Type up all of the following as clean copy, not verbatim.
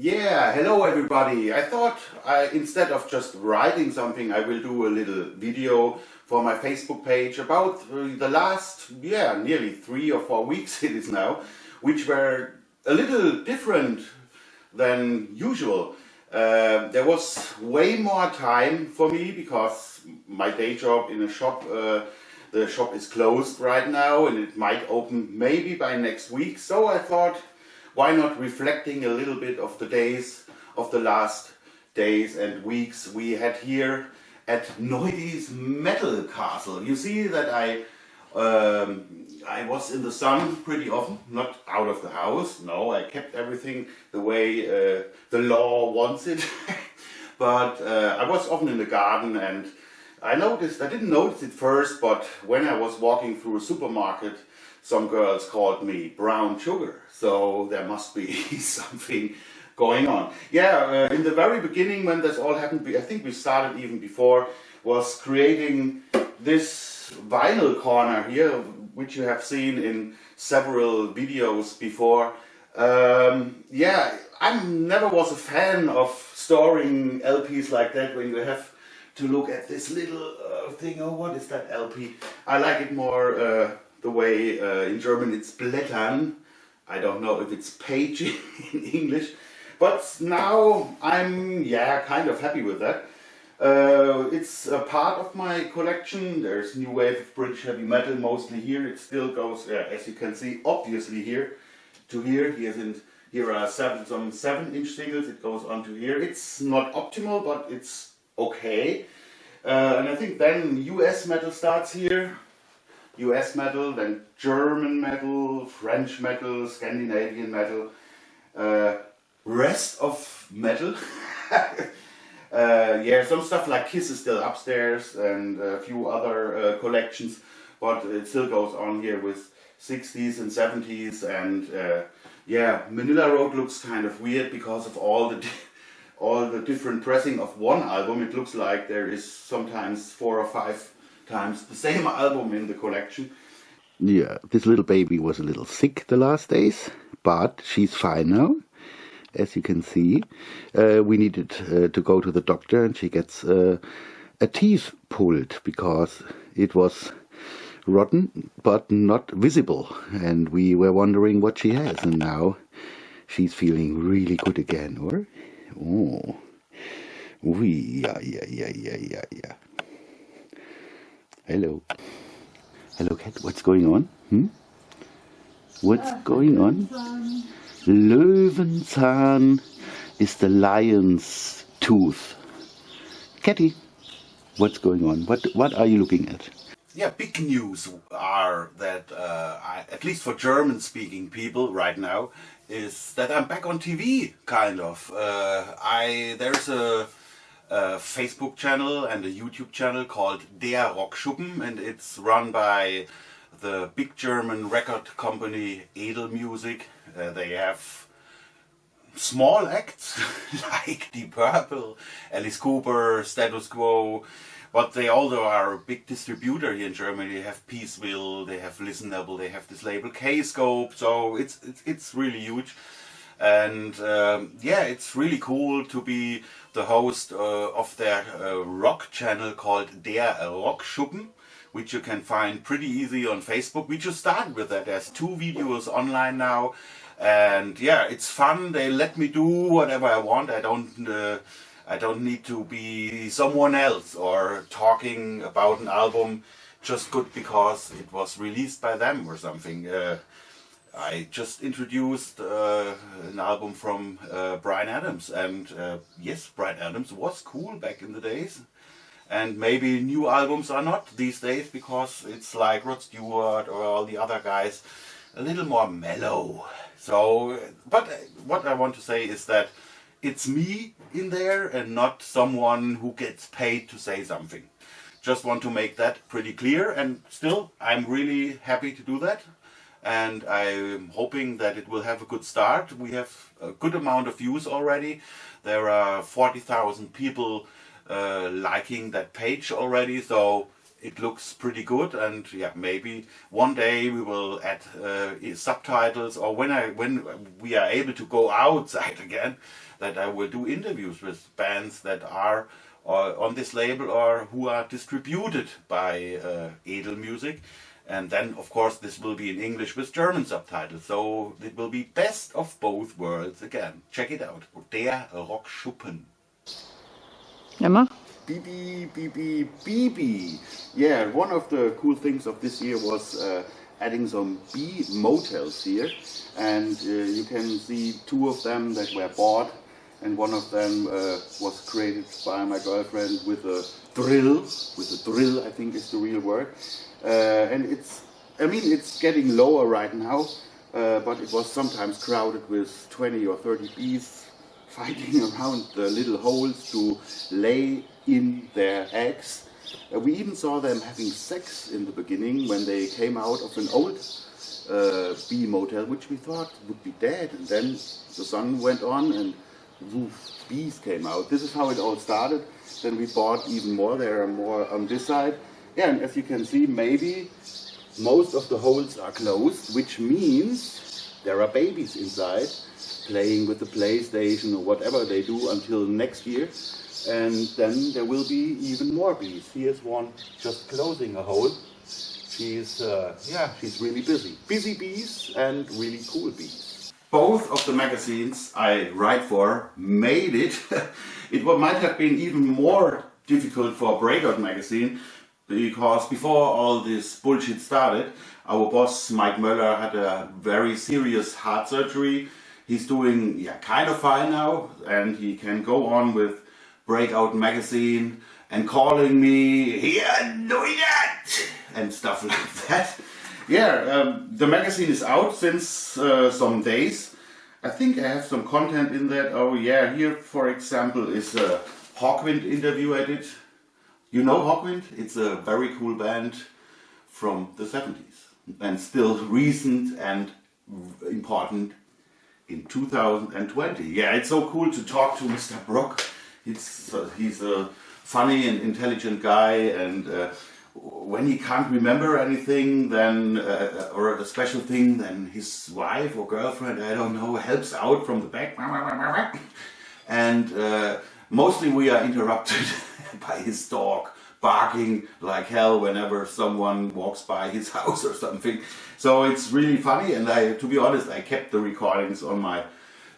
Yeah, hello everybody. I thought instead of just writing something, I will do a little video for my Facebook page about the last, nearly 3 or 4 weeks it is now, which were a little different than usual. There was way more time for me because my day job in a shop, the shop is closed right now and it might open maybe by next week. So I thought, why not reflecting a little bit of the days of the last days and weeks we had here at Neudi's Metal Castle. You see that I was in the sun pretty often, not out of the house. No, I kept everything the way the law wants it. But I was often in the garden, and I didn't notice it first, but when I was walking through a supermarket, some girls called me brown sugar, so there must be something going on. Yeah, in the very beginning when this all happened, I think we started even before, was creating this vinyl corner here, which you have seen in several videos before. Yeah, I never was a fan of storing LPs like that when you have to look at this little thing. Oh, what is that LP? I like it more the way in German it's Blättern. I don't know if it's page in English, but now I'm kind of happy with that. It's a part of my collection. There's new wave of British heavy metal mostly here. It still goes, as you can see, obviously here to here. Here are some 7-inch singles. It goes on to here. It's not optimal, but it's okay. And I think then US metal starts here. US metal, then German metal, French metal, Scandinavian metal, rest of metal. Yeah, some stuff like Kiss is still upstairs and a few other collections, but it still goes on here with 60s and 70s, and yeah, Manilla Road looks kind of weird because of all the different pressing of one album. It looks like there is sometimes 4 or 5 times the same album in the collection. Yeah, this little baby was a little sick the last days, but she's fine now, as you can see. We needed to go to the doctor, and she gets a teeth pulled because it was rotten but not visible, and we were wondering what she has, and now she's feeling really good again. Or yeah. Hello cat, what's going on? What's going on? Löwenzahn is the lion's tooth. Catty, what's going on? What are you looking at? Yeah, big news are that, at least for German-speaking people right now, is that I'm back on TV, kind of. There's a Facebook channel and a YouTube channel called Der Rockschuppen, and it's run by the big German record company Edel Music. They have small acts like Deep Purple, Alice Cooper, Status Quo, but they also are a big distributor here in Germany. They have Peaceville, they have Listenable, they have this label K-Scope, so it's really huge. And yeah, it's really cool to be the host of their rock channel called Der Rockschuppen, which you can find pretty easy on Facebook. We just started with that. There's 2 videos online now, and yeah, it's fun. They let me do whatever I want. I don't need to be someone else or talking about an album just good because it was released by them or something. I just introduced an album from Bryan Adams, and yes, Bryan Adams was cool back in the days, and maybe new albums are not these days because it's like Rod Stewart or all the other guys, a little more mellow. So, but what I want to say is that it's me in there and not someone who gets paid to say something. Just want to make that pretty clear, and still I'm really happy to do that. And I'm hoping that it will have a good start. We have a good amount of views already. There are 40,000 people liking that page already, so it looks pretty good, and yeah, maybe one day we will add subtitles, or when we are able to go outside again, that I will do interviews with bands that are on this label or who are distributed by Edel Music. And then, of course, this will be in English with German subtitles. So it will be best of both worlds again. Check it out. Der Rockschuppen. Emma? BB, BB, BB. Yeah, one of the cool things of this year was adding some bee motels here. And you can see two of them that were bought. And one of them was created by my girlfriend with a drill. With a drill, I think is the real word. And it's getting lower right now, but it was sometimes crowded with 20 or 30 bees fighting around the little holes to lay in their eggs. We even saw them having sex in the beginning when they came out of an old bee motel, which we thought would be dead, and then the sun went on and woof, bees came out. This is how it all started. Then we bought even more. There are more on this side. Yeah, and as you can see, maybe most of the holes are closed, which means there are babies inside playing with the PlayStation or whatever they do until next year. And then there will be even more bees. Here's one just closing a hole. She's really busy. Busy bees and really cool bees. Both of the magazines I write for made it. It might have been even more difficult for Breakout magazine, because before all this bullshit started, our boss Mike Möller had a very serious heart surgery. He's doing kind of fine now, and he can go on with Breakout magazine and calling me here doing that and stuff like that. Yeah, the magazine is out since some days. I think I have some content in that. Oh yeah, here for example is a Hawkwind interview I did. You know Hawkwind? It's a very cool band from the 70s and still recent and important in 2020. Yeah, it's so cool to talk to Mr. Brock. He's a funny and intelligent guy, and when he can't remember anything, then or a special thing, then his wife or girlfriend, I don't know, helps out from the back, and mostly we are interrupted by his dog barking like hell whenever someone walks by his house or something. So it's really funny, and to be honest, I kept the recordings on my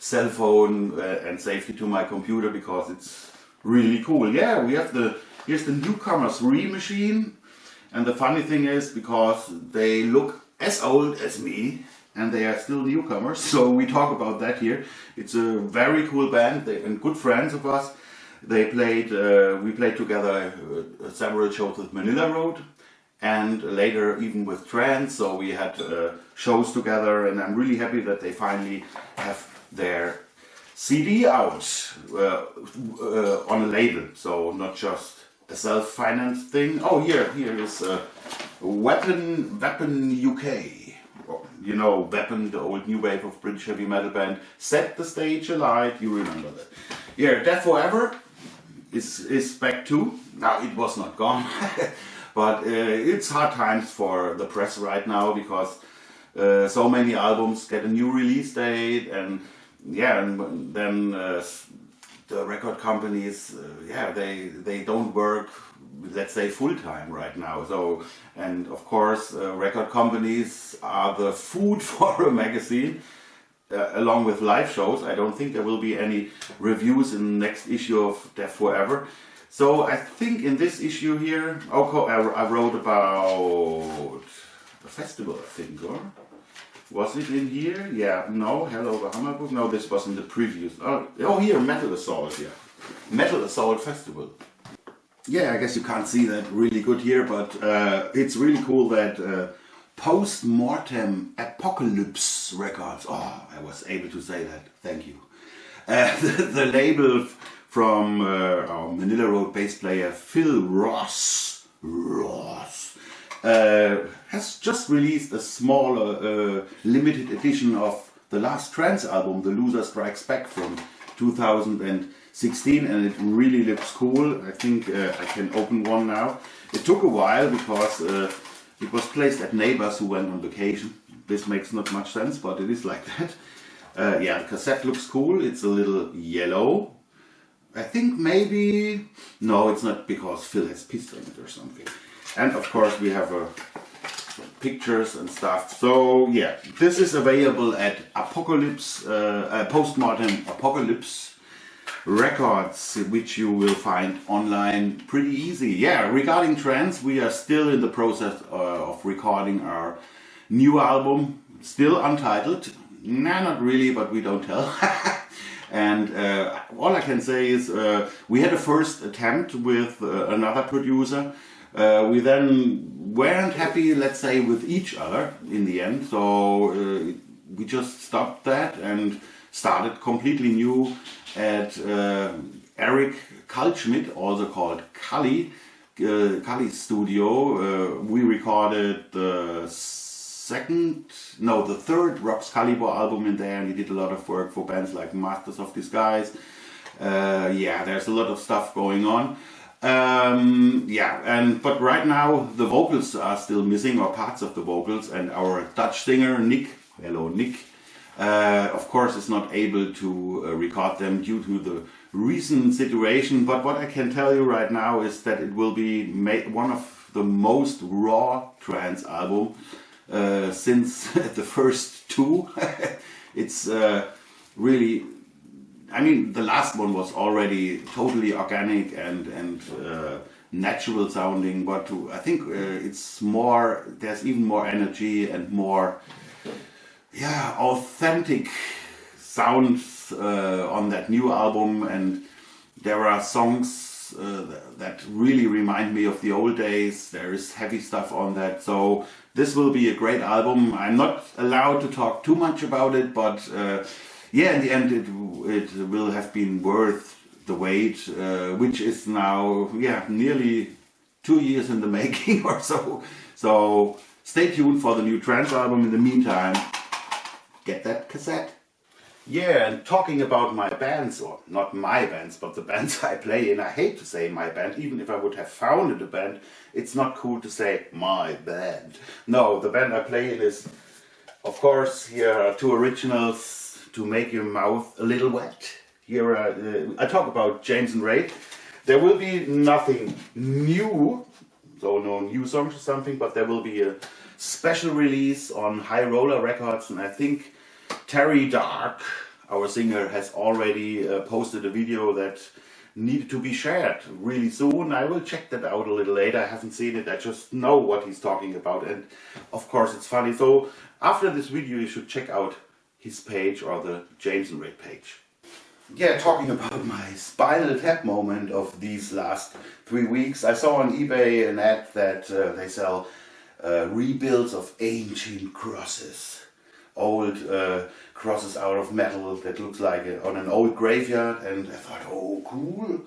cell phone and saved it to my computer because it's really cool. Yeah, here's the Newcomers Re-Machine, and the funny thing is, because they look as old as me and they are still newcomers, so we talk about that here. It's a very cool band and good friends of us. We played together several shows with Manilla Road, and later even with Trance, so we had shows together, and I'm really happy that they finally have their CD out on a label, so not just a self-financed thing. Oh, here is Weapon UK. You know, Weapon, the old new wave of British heavy metal band, set the stage alight. You remember that? Yeah, Death Forever is back too. Now, it was not gone, but it's hard times for the press right now, because so many albums get a new release date, and yeah, and then the record companies, they don't work, let's say, full time right now. So, and of course, record companies are the food for a magazine. Along with live shows, I don't think there will be any reviews in the next issue of Death Forever. So I think in this issue here, I wrote about a festival, I think, or was it in here? Yeah, no, Hell Over Hammerburg. No, this was in the previous. Oh, here, Metal Assault, yeah. Metal Assault Festival. Yeah, I guess you can't see that really good here, but it's really cool that Post-Mortem Apocalypse Records. Oh, I was able to say that. Thank you. The label from our Manilla Road bass player Phil Ross has just released a smaller limited edition of the last Trance album, The Loser Strikes Back, from 2016, and it really looks cool. I think I can open one now. It took a while because it was placed at neighbors who went on vacation. This makes not much sense, but it is like that. Yeah, the cassette looks cool. It's a little yellow. I think maybe... No, it's not, because Phil has pissed on it or something. And of course we have some pictures and stuff. So yeah, this is available at Apocalypse, Postmodern Apocalypse Records, which you will find online pretty easy. Yeah, regarding Trance, we are still in the process of recording our new album, still untitled. Nah, not really, but we don't tell. And all I can say is we had a first attempt with another producer. We then weren't happy, let's say, with each other in the end. So we just stopped that and started completely new at Eric Kaltschmidt, also called Kali, Kali's studio. We recorded the third Rockschuppen album in there, and he did a lot of work for bands like Masters of Disguise. Yeah, there's a lot of stuff going on. Yeah, but right now the vocals are still missing, or parts of the vocals, and our Dutch singer Nick, hello Nick, of course is not able to record them due to the recent situation. But what I can tell you right now is that it will be one of the most raw trance album since the first two. It's really, I mean, the last one was already totally organic and natural sounding, but I think it's more, there's even more energy and more, yeah, authentic sounds on that new album. And there are songs that really remind me of the old days. There is heavy stuff on that, so this will be a great album. I'm not allowed to talk too much about it, but yeah, in the end it will have been worth the wait, which is now, yeah, nearly 2 years in the making or so. So stay tuned for the new Trance album. In the meantime, get that cassette. Yeah, and talking about my bands, or not my bands, but the bands I play in, I hate to say my band, even if I would have founded a band, it's not cool to say my band. No, the band I play in is, of course, here are two originals to make your mouth a little wet. Here I talk about Jameson Raid. There will be nothing new, so no new songs or something, but there will be a special release on High Roller Records, and I think Terry Dark, our singer, has already posted a video that needed to be shared really soon. I will check that out a little later. I haven't seen it, I just know what he's talking about, and of course it's funny. So after this video you should check out his page, or the Jameson Raid page. Yeah, talking about my Spinal Tap moment of these last 3 weeks, I saw on eBay an ad that they sell rebuilds of ancient crosses. Old crosses out of metal that looks like on an old graveyard, and I thought, oh cool,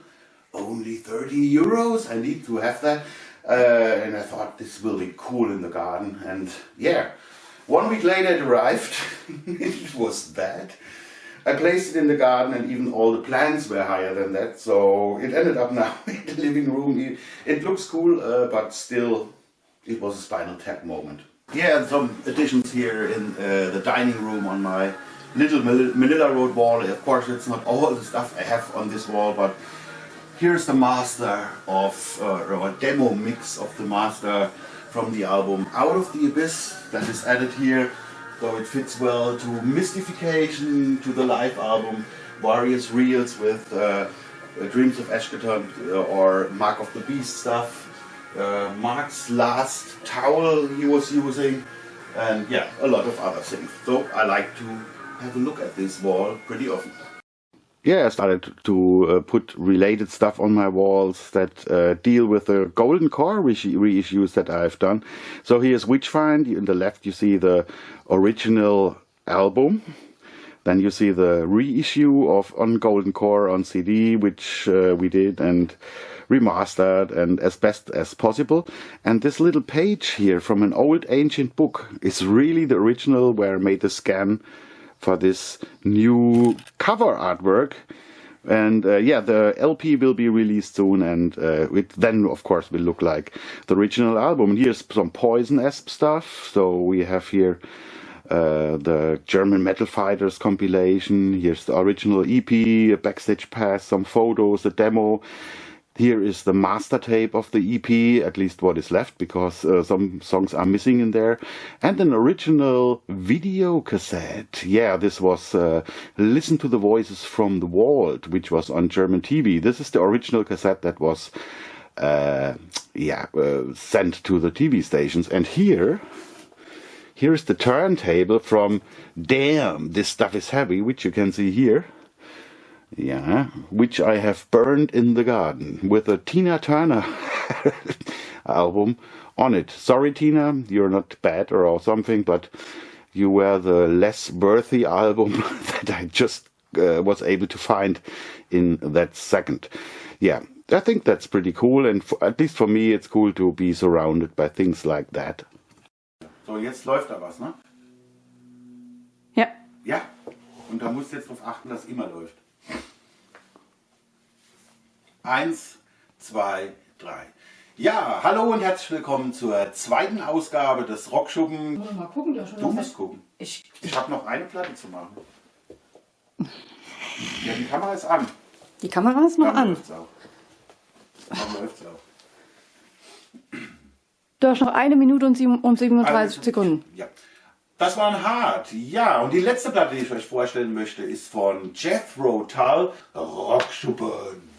only 30 euros, I need to have that. And I thought this will be cool in the garden, and yeah, 1 week later it arrived. It was bad. I placed it in the garden, and even all the plants were higher than that, so it ended up now in the living room. It looks cool, but still it was a Spinal Tap moment. Yeah, some additions here in the dining room on my little Manilla Road wall. Of course, it's not all the stuff I have on this wall, but here's the master of, or a demo mix of the master from the album Out of the Abyss that is added here. So it fits well to Mystification, to the live album, various reels with Dreams of Ashketon or Mark of the Beast stuff. Mark's last towel he was using, and yeah, a lot of other things. So I like to have a look at this wall pretty often. Yeah, I started to put related stuff on my walls that deal with the Golden Core reissues that I've done. So here's Witchfind. In the left you see the original album. Then you see the reissue of On Golden Core on CD, which we did and remastered and as best as possible. And this little page here from an old ancient book is really the original, where I made the scan for this new cover artwork, And yeah, the LP will be released soon, and it then, of course, will look like the original album. And here's some Poison-esque stuff. So we have here the German Metal Fighters compilation. Here's the original EP, a backstage pass, some photos, a demo. Here is the master tape of the EP, at least what is left, because some songs are missing in there. And an original video cassette. Yeah, this was Listen to the Voices from the Vault, which was on German TV. This is the original cassette that was sent to the TV stations. And here is the turntable from Damn, This Stuff Is Heavy, which you can see here. Yeah, which I have burned in the garden with a Tina Turner album on it. Sorry, Tina, you're not bad or something, but you were the less worthy album that I just was able to find in that second. Yeah, I think that's pretty cool, and at least for me, it's cool to be surrounded by things like that. So, jetzt läuft da was, ne? Ja. Ja, und da musst du jetzt darauf achten, dass immer läuft. 1, 2, 3. Ja, hallo und herzlich willkommen zur zweiten Ausgabe des Rockschuppen. Muss mal gucken, Du musst gucken. Ich habe noch eine Platte zu machen. Ja, die Kamera ist an. Die Kamera ist noch Dann an. läuft's auch. Dann läuft's auch. Du hast noch 1 Minute und 37 Also, Sekunden. Ja. Das war ein Hart. Ja, und die letzte Platte, die ich euch vorstellen möchte, ist von Jethro Tull, Rockschuppen.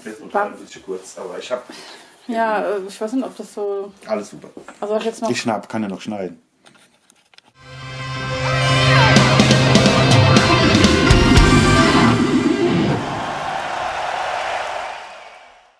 Jetzt noch ein bisschen kurz, aber ich habe Ja, ich weiß nicht, ob das so... alles super. Also hast du jetzt noch... Kann ja noch schneiden.